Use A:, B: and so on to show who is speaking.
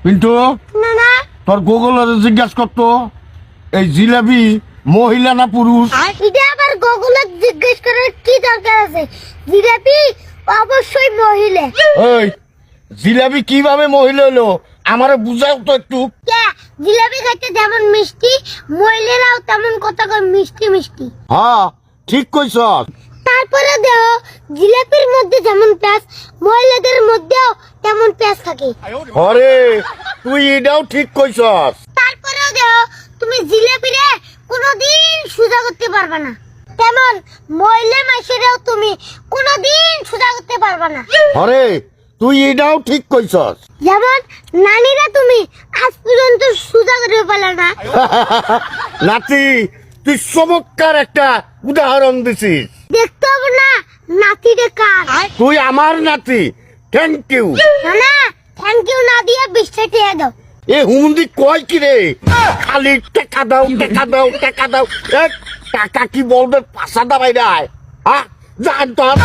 A: পিন্টু
B: না না
A: তোর গুগলের জিজ্ঞাসা করতো এই জিলাপি মহিলা না পুরুষ?
B: এটা আবার গুগলে জিজ্ঞেস করার কি দরকার আছে? জিলাপি অবশ্যই মহিলা।
A: এই জিলাপি কিভাবে মহিলা হলো আমারে বুঝাও তো একটু।
B: কে জিলাপি খাইতে যেমন মিষ্টি, মহিলারাও তেমন কত করে মিষ্টি মিষ্টি।
A: হ্যাঁ ঠিক কইছস।
B: তারপরে দেখো জিলাপির মধ্যে যেমন প্যাঁচ, মহিলাদের মধ্যেও তেমন প্যাঁচ থাকে।
A: আরে তুই এটাও ঠিক কইছস।
B: তারপরে দেখো তুমি জিলাপিরে কোনোদিন সোজা করতে পারবে না, তেমন মহিলা মাসেরাও তুমি কোনোদিন সোজা করতে পারবে না।
A: আরে তুই এটাও ঠিক কইছস।
B: যেমন নানীরা তুমি আজ পর্যন্ত সোজা করে পারলে না।
A: নাতি তুই চমৎকার একটা উদাহরণ দিছিস।
B: দেখতে হবে না নাতিরে কার।
A: তুই আমার নাতি, থ্যাংক ইউ।
B: না না থ্যাংক ইউ না দিয়ে বিস্তারিত দাও।
A: এ হুমুন্দি কয় কি রে? খালি টাকা দাও টাকা দাও টাকা দাও। এ, টাকা কি বলবে পাশা দাবাই রায়? হ্যাঁ জান তোর